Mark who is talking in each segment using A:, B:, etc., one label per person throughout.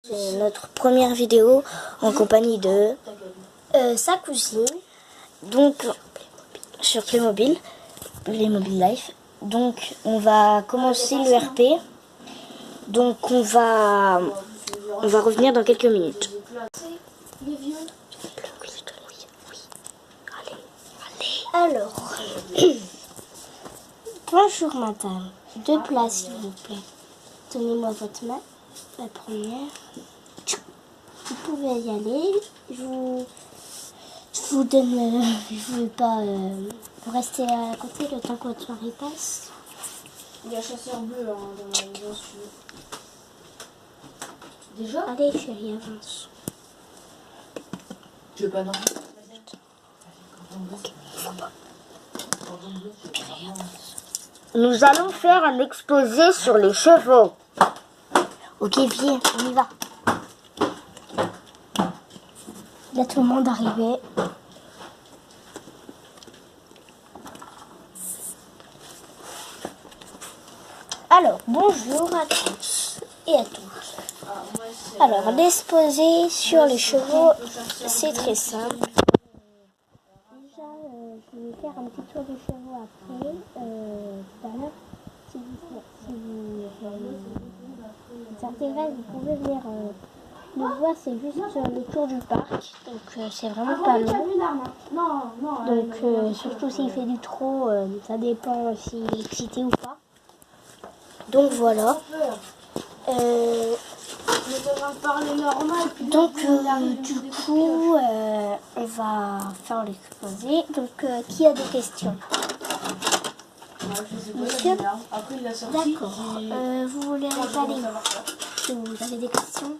A: C'est notre première vidéo en compagnie de sa cousine, donc sur Playmobil Life. Donc on va commencer le RP. Donc on va revenir dans quelques minutes. Alors, bonjour madame, 2 places s'il vous plaît. Donnez-moi votre main, la première. Vous pouvez y aller. Je vous donne, je ne veux pas vous rester à côté le temps que votre soirée passe.
B: Il y a chasseur bleu dans la maison. Déjà?
A: Allez chérie, avance.
B: Tu veux pas non?
A: Nous allons faire un exposé sur les chevaux. Ok, viens, on y va. Là, tout le monde arrivé. Alors, bonjour à tous et à toutes. Alors, l'exposé sur les chevaux, c'est très simple. Déjà, je vais faire un petit tour des chevaux après, tout à l'heure. Si vous intéresse, vous pouvez venir le voir, c'est juste le tour du parc, donc c'est vraiment pas long. Donc surtout s'il fait du trot, ça dépend s'il est excité ou pas. Donc voilà. Donc du coup, on va faire l'exposé. Donc qui a des questions? Monsieur? D'accord. Vous voulez aller où? Vous avez des questions?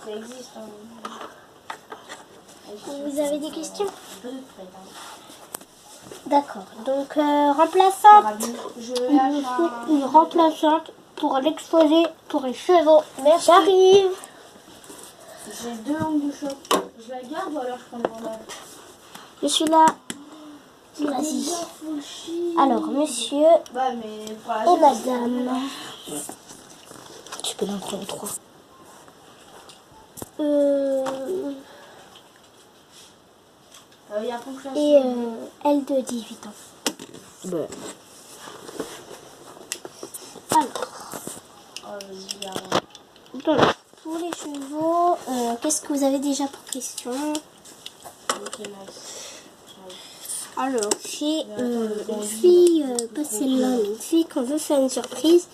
B: Ça existe.
A: Vous avez des questions? D'accord. Donc remplaçante. Il nous faut une remplaçante pour l'exposer pour les chevaux. Merci. J'arrive.
B: J'ai 2 langues de choc. Je la garde ou alors je prends le bandage?
A: Je suis là. Vas-y. Alors, monsieur et madame. Tu peux en prendre 3. Et elle de 18 ans. Ouais. Alors. Donc, pour les chevaux, qu'est-ce que vous avez déjà pour question? Alors, j'ai une fille, pas celle-là, mais une fille qu'on veut faire une surprise.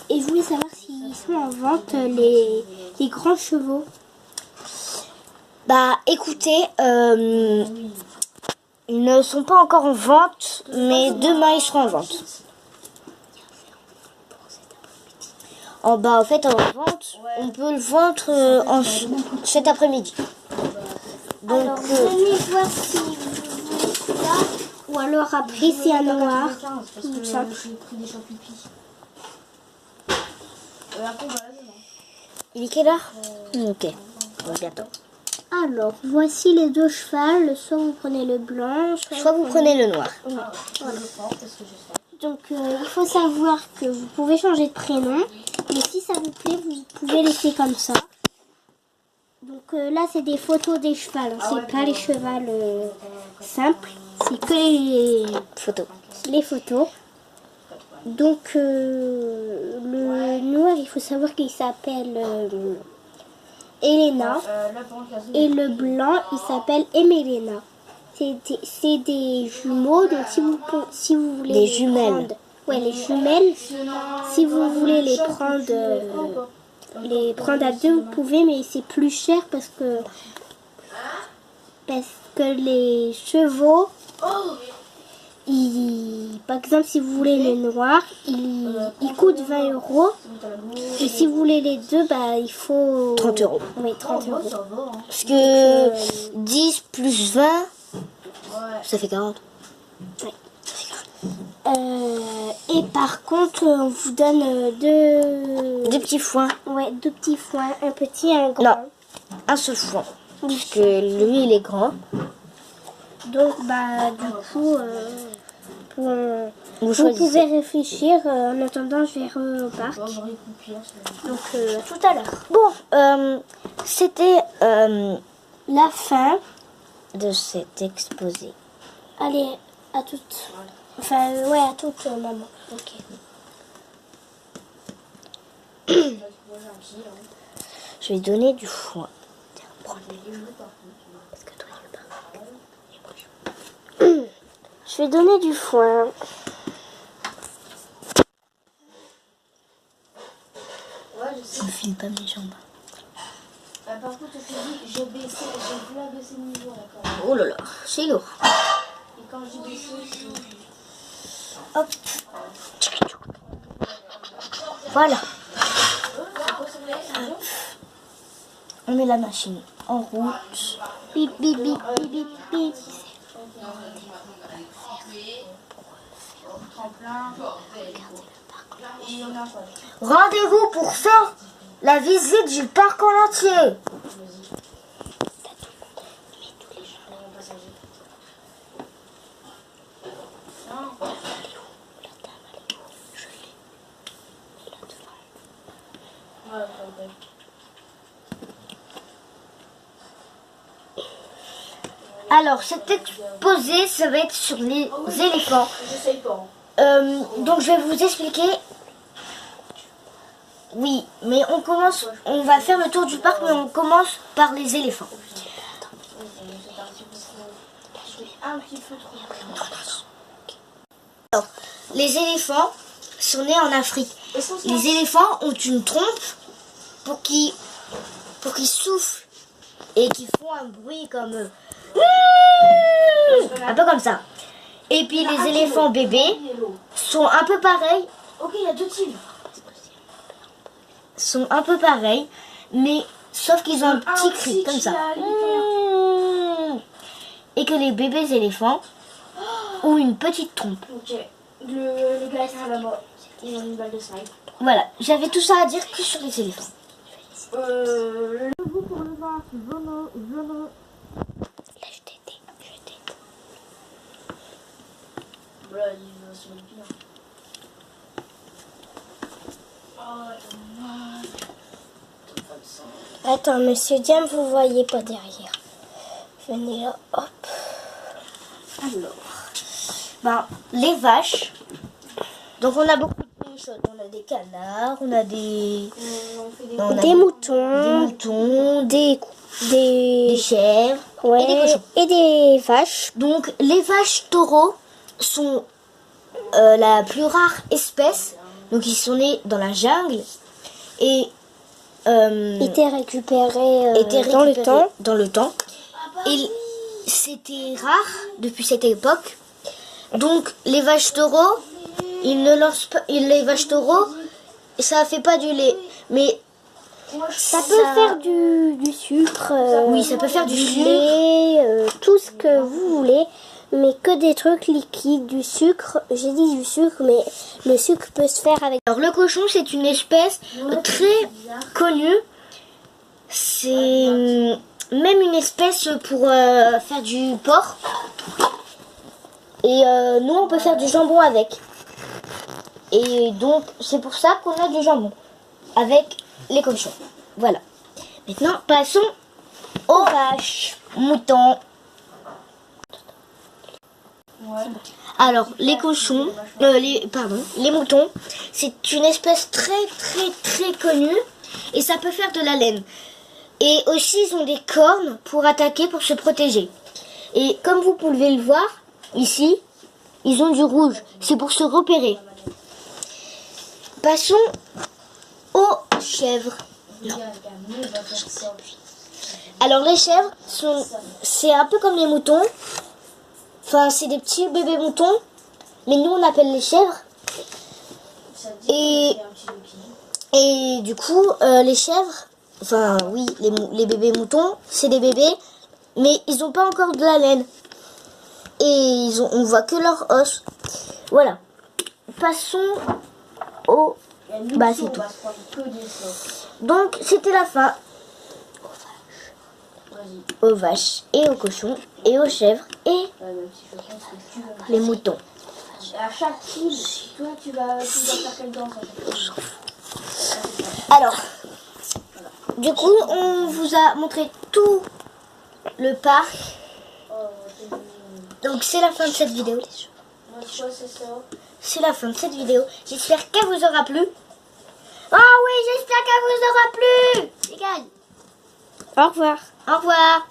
A: Et je voulais savoir s'ils sont en vente, les grands chevaux. Bah, écoutez, ils ne sont pas encore en vente, mais demain ils seront en vente. En bas, en fait, en vente, on peut le vendre cet après-midi. Donc, alors, venez voir si vous voulez celui-là, ou alors après c'est un noir. Tout ça. Il est quelle heure? Ok, bon, bientôt. Alors, voici les 2 chevals. Soit vous prenez le blanc, soit vous prenez le noir. Oui. Voilà. Donc, il faut savoir que vous pouvez changer de prénom. Mais si ça vous plaît, vous pouvez laisser comme ça. Donc là, c'est des photos des chevals. C'est pas les chevals simples. C'est que les photos. Les photos. Donc, le noir, il faut savoir qu'il s'appelle Elena. Et le blanc, il s'appelle Emelena. C'est des jumeaux. Donc, si vous voulez des jumelles. Prendre, ouais, les jumelles. Si vous voulez les prendre à 2, vous pouvez, mais c'est plus cher parce que les chevaux, par exemple, si vous voulez les noirs, ils coûtent 20 €. Et si vous voulez les 2, bah, il faut 30 €. Oui, 30 €. Parce que 10 plus 20, ça fait 40. Oui. Et par contre, on vous donne 2 petits foins. Ouais, 2 petits foins, un petit et un grand. Non, un seul foin. Parce que lui, il est grand. Donc, bah, du coup, Vous pouvez réfléchir. En attendant, je vais au parc. Donc, tout à l'heure. Bon, c'était la fin de cet exposé. Allez, à toutes. Enfin, ouais, à toutes, maman. Ok. Je vais donner du foin. Je vais donner du foin. Je ne file pas mes jambes.
B: Par contre, je te dis, j'ai baissé, j'ai voulu baisser le niveau là quand même.
A: Oh là là, c'est lourd.
B: Et quand j'ai baissé,
A: Hop. Voilà. On met la machine en route. Bip, bip, bip, bip, bip, bip. Rendez-vous pour faire la visite du parc en entier. Alors, cet exposé, ça va être sur les éléphants. Donc, je vais vous expliquer. Oui, mais on va faire le tour du parc, mais on commence par les éléphants. Alors, les éléphants sont nés en Afrique. Les éléphants ont une trompe pour qu'ils soufflent et qu'ils font un bruit comme un peu comme ça. Et puis les éléphants bébés sont un peu pareils.
B: Ok, il y a 2 types.
A: Sont un peu pareils, mais sauf qu'ils ont un petit cri comme ça. Et que les bébés éléphants ont une petite trompe.
B: Ok. Le gars est là-bas. Ils ont une balle de snipe.
A: Voilà, j'avais tout ça à dire que sur les éléphants.
B: Le goût pour le vin, Zono.
A: Là, je t'aide.
B: Voilà, il va sur le pire.
A: Attends, monsieur Diam, vous voyez pas derrière. Venez là, hop. Alors, les vaches. Donc on a beaucoup de choses. On a des canards, on a des moutons, des chèvres,
C: Ouais,
A: et des cochons.
C: et des vaches.
A: Donc les vaches taureaux sont la plus rare espèce. Donc ils sont nés dans la jungle et
C: Étaient récupérés dans le temps.
A: Et c'était rare depuis cette époque. Donc les vaches taureaux, les vaches taureaux, ça fait pas du lait, mais
C: Ça peut faire du sucre.
A: Oui, ça peut faire du
C: lait, tout ce que vous voulez, mais que des trucs liquides, du sucre. J'ai dit du sucre, mais le sucre peut se faire avec.
A: Alors le cochon, c'est une espèce très connue. C'est même une espèce pour faire du porc. Et nous, on peut faire du jambon avec. Et donc, c'est pour ça qu'on a du jambon avec les cochons. Voilà. Maintenant, passons aux vaches, moutons. Alors, les cochons, les moutons, c'est une espèce très connue et ça peut faire de la laine. Et aussi, ils ont des cornes pour attaquer, pour se protéger. Et comme vous pouvez le voir, ici, ils ont du rouge. C'est pour se repérer. Passons aux chèvres. Non. Alors, les chèvres, c'est un peu comme les moutons. Enfin, c'est des petits bébés moutons. Mais nous, on appelle les chèvres. Et du coup, les chèvres... Enfin, oui, les bébés moutons, c'est des bébés, mais ils n'ont pas encore de la laine. Et on voit que leur os. Voilà. Passons au... Bah, c'est tout. Donc, c'était la fin. Aux vaches et aux cochons et aux chèvres et les moutons.
B: À chaque île, toi, tu dois faire quelle danse à chaque fois?
A: Alors, du coup, on vous a montré tout le parc. Donc, c'est la fin de cette vidéo. C'est la fin de cette vidéo. J'espère qu'elle vous aura plu. Oh oui, j'espère qu'elle vous aura plu. Les gars.
C: Au revoir.
A: Au revoir.